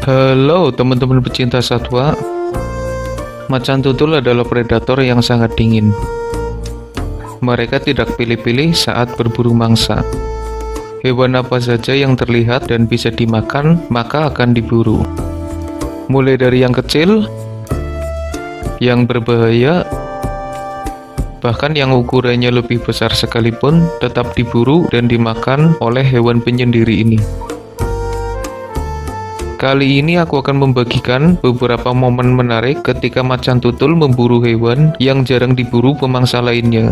Halo teman-teman pecinta satwa. Macan tutul adalah predator yang sangat dingin. Mereka tidak pilih-pilih saat berburu mangsa. Hewan apa saja yang terlihat dan bisa dimakan, maka akan diburu. Mulai dari yang kecil, yang berbahaya, bahkan yang ukurannya lebih besar sekalipun tetap diburu dan dimakan oleh hewan penyendiri ini. Kali ini aku akan membagikan beberapa momen menarik ketika macan tutul memburu hewan yang jarang diburu pemangsa lainnya.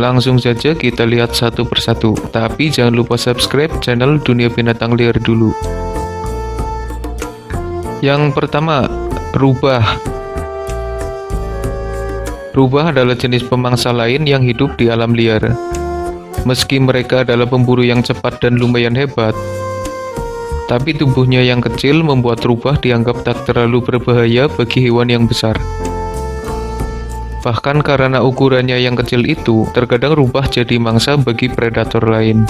Langsung saja kita lihat satu persatu, tapi jangan lupa subscribe channel Dunia Binatang Liar dulu. Yang pertama, rubah. Rubah adalah jenis pemangsa lain yang hidup di alam liar. Meski mereka adalah pemburu yang cepat dan lumayan hebat, tapi tubuhnya yang kecil membuat rubah dianggap tak terlalu berbahaya bagi hewan yang besar. Bahkan karena ukurannya yang kecil itu, terkadang rubah jadi mangsa bagi predator lain.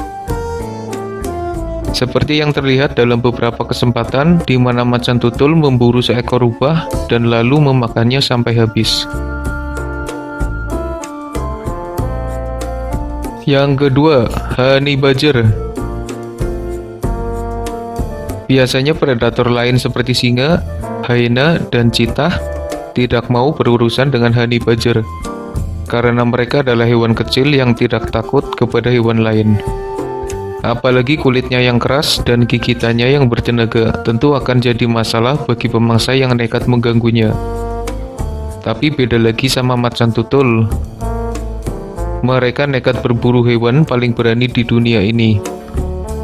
Seperti yang terlihat dalam beberapa kesempatan di mana macan tutul memburu seekor rubah dan lalu memakannya sampai habis. Yang kedua, honey badger. Biasanya predator lain seperti singa, hyena, dan cheetah tidak mau berurusan dengan honey badger karena mereka adalah hewan kecil yang tidak takut kepada hewan lain. Apalagi kulitnya yang keras dan gigitannya yang bertenaga tentu akan jadi masalah bagi pemangsa yang nekat mengganggunya. Tapi beda lagi sama macan tutul. Mereka nekat berburu hewan paling berani di dunia ini.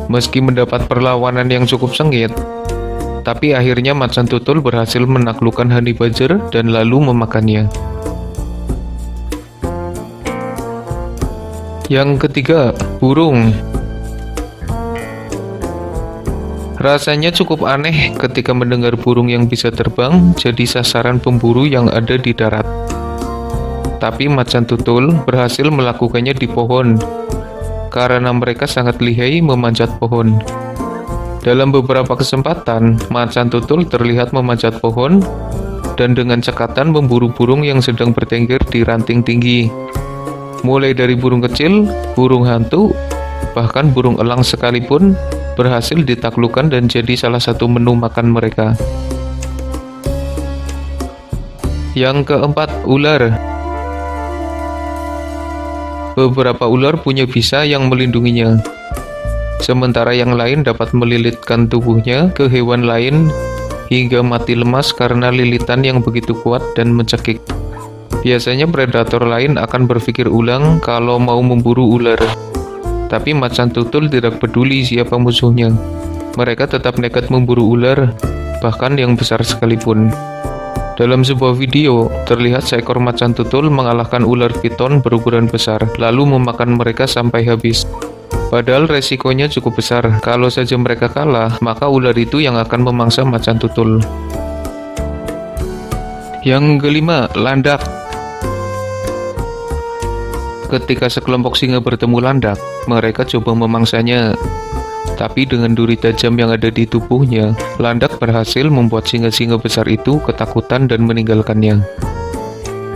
Meski mendapat perlawanan yang cukup sengit, tapi akhirnya macan tutul berhasil menaklukkan honey badger dan lalu memakannya. Yang ketiga, burung. Rasanya cukup aneh ketika mendengar burung yang bisa terbang jadi sasaran pemburu yang ada di darat. Tapi macan tutul berhasil melakukannya di pohon, karena mereka sangat lihai memanjat pohon. Dalam beberapa kesempatan, macan tutul terlihat memanjat pohon dan dengan cekatan memburu burung yang sedang bertengger di ranting tinggi. Mulai dari burung kecil, burung hantu, bahkan burung elang sekalipun berhasil ditaklukkan dan jadi salah satu menu makan mereka. Yang keempat, ular. Beberapa ular punya bisa yang melindunginya, sementara yang lain dapat melilitkan tubuhnya ke hewan lain hingga mati lemas karena lilitan yang begitu kuat dan mencekik. Biasanya predator lain akan berpikir ulang kalau mau memburu ular, tapi macan tutul tidak peduli siapa musuhnya. Mereka tetap nekat memburu ular, bahkan yang besar sekalipun. Dalam sebuah video, terlihat seekor macan tutul mengalahkan ular piton berukuran besar, lalu memakan mereka sampai habis. Padahal resikonya cukup besar, kalau saja mereka kalah, maka ular itu yang akan memangsa macan tutul. Yang kelima, landak. Ketika sekelompok singa bertemu landak, mereka coba memangsanya. Tapi dengan duri tajam yang ada di tubuhnya, landak berhasil membuat singa-singa besar itu ketakutan dan meninggalkannya.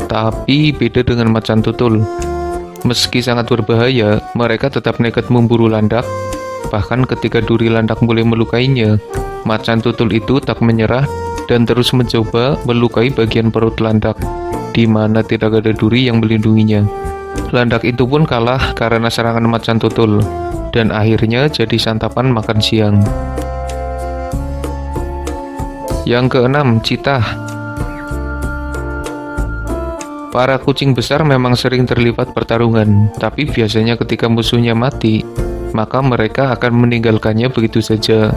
Tapi beda dengan macan tutul. Meski sangat berbahaya, mereka tetap nekat memburu landak. Bahkan ketika duri landak mulai melukainya, macan tutul itu tak menyerah dan terus mencoba melukai bagian perut landak, di mana tidak ada duri yang melindunginya. Landak itu pun kalah karena serangan macan tutul, dan akhirnya jadi santapan makan siang. Yang keenam, cheetah. Para kucing besar memang sering terlibat pertarungan, tapi biasanya ketika musuhnya mati, maka mereka akan meninggalkannya begitu saja.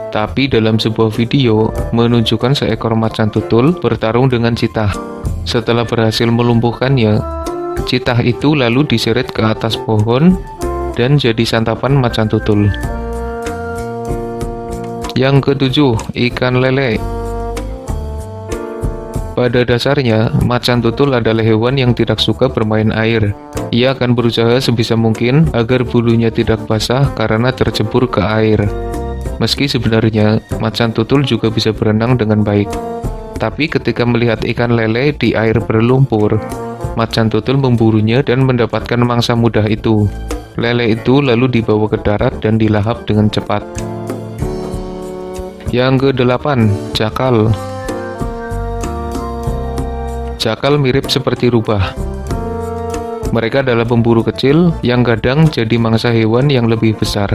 Tapi dalam sebuah video menunjukkan seekor macan tutul bertarung dengan cheetah. Setelah berhasil melumpuhkannya, cheetah itu lalu diseret ke atas pohon dan jadi santapan macan tutul. Yang ketujuh, ikan lele. Pada dasarnya, macan tutul adalah hewan yang tidak suka bermain air. Ia akan berusaha sebisa mungkin agar bulunya tidak basah karena tercebur ke air. Meski sebenarnya macan tutul juga bisa berenang dengan baik. Tapi ketika melihat ikan lele di air berlumpur, macan tutul memburunya dan mendapatkan mangsa muda itu. Lele itu lalu dibawa ke darat dan dilahap dengan cepat. Yang ke-8, jakal. Jakal mirip seperti rubah. Mereka adalah pemburu kecil yang kadang jadi mangsa hewan yang lebih besar.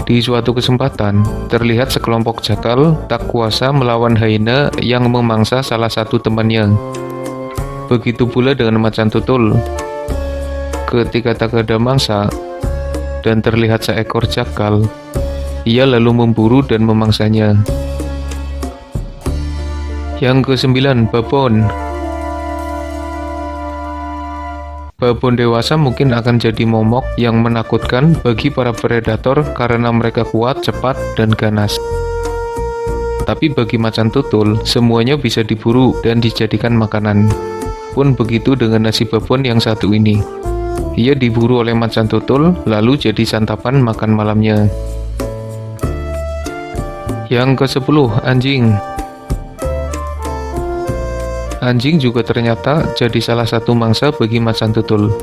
Di suatu kesempatan, terlihat sekelompok jakal tak kuasa melawan hyena yang memangsa salah satu temannya. Begitu pula dengan macan tutul. Ketika tak ada mangsa dan terlihat seekor jakal, ia lalu memburu dan memangsanya. Yang ke-9, babon. Babon dewasa mungkin akan jadi momok yang menakutkan bagi para predator karena mereka kuat, cepat, dan ganas. Tapi bagi macan tutul, semuanya bisa diburu dan dijadikan makanan. Pun begitu dengan nasi babon yang satu ini. Ia diburu oleh macan tutul, lalu jadi santapan makan malamnya. Yang ke-10, anjing. Anjing juga ternyata jadi salah satu mangsa bagi macan tutul.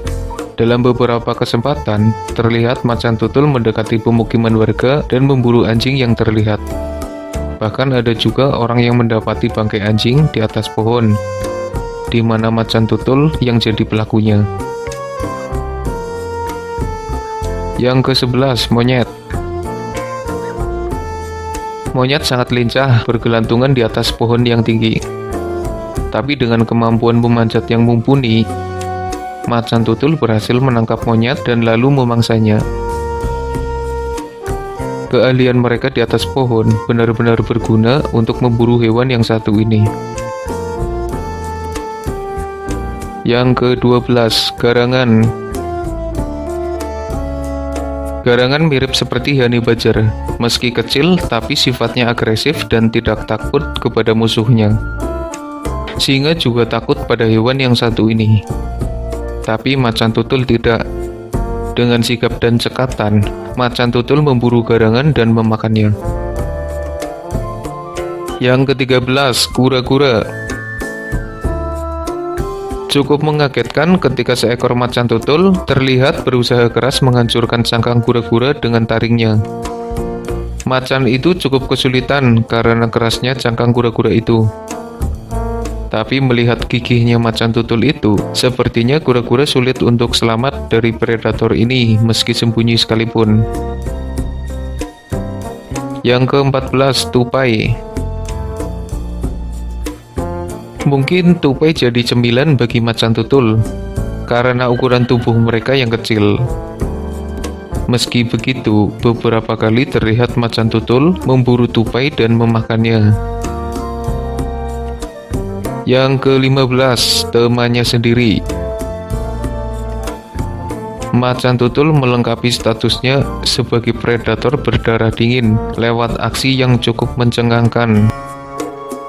Dalam beberapa kesempatan, terlihat macan tutul mendekati pemukiman warga dan memburu anjing yang terlihat. Bahkan ada juga orang yang mendapati bangkai anjing di atas pohon, di mana macan tutul yang jadi pelakunya. Yang ke-11, monyet. Monyet sangat lincah bergelantungan di atas pohon yang tinggi. Tapi dengan kemampuan memanjat yang mumpuni, macan tutul berhasil menangkap monyet dan lalu memangsanya. Keahlian mereka di atas pohon benar-benar berguna untuk memburu hewan yang satu ini. Yang ke-12, garangan. Garangan mirip seperti honey badger, meski kecil tapi sifatnya agresif dan tidak takut kepada musuhnya. Singa juga takut pada hewan yang satu ini. Tapi macan tutul tidak. Dengan sigap dan cekatan, macan tutul memburu garangan dan memakannya. Yang ke-13, kura-kura. Cukup mengagetkan ketika seekor macan tutul terlihat berusaha keras menghancurkan cangkang kura-kura dengan taringnya. Macan itu cukup kesulitan karena kerasnya cangkang kura-kura itu. Tapi melihat gigihnya macan tutul itu, sepertinya kura-kura sulit untuk selamat dari predator ini meski sembunyi sekalipun. Yang ke-14, tupai. Mungkin tupai jadi cemilan bagi macan tutul, karena ukuran tubuh mereka yang kecil. Meski begitu, beberapa kali terlihat macan tutul memburu tupai dan memakannya. Yang ke-15, temannya sendiri. Macan tutul melengkapi statusnya sebagai predator berdarah dingin lewat aksi yang cukup mencengangkan.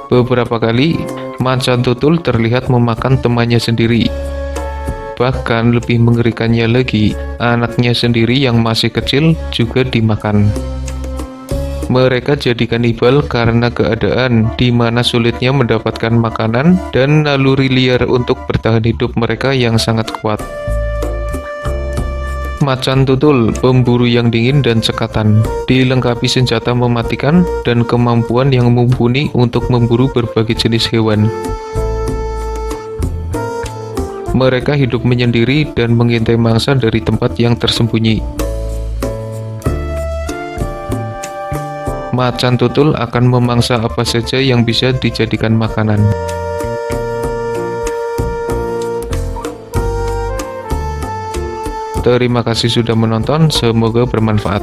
Beberapa kali, macan tutul terlihat memakan temannya sendiri. Bahkan lebih mengerikannya lagi, anaknya sendiri yang masih kecil juga dimakan. Mereka jadi kanibal karena keadaan di mana sulitnya mendapatkan makanan dan naluri liar untuk bertahan hidup mereka yang sangat kuat. Macan tutul, pemburu yang dingin dan cekatan, dilengkapi senjata mematikan dan kemampuan yang mumpuni untuk memburu berbagai jenis hewan. Mereka hidup menyendiri dan mengintai mangsa dari tempat yang tersembunyi. Macan tutul akan memangsa apa saja yang bisa dijadikan makanan. Terima kasih sudah menonton, semoga bermanfaat.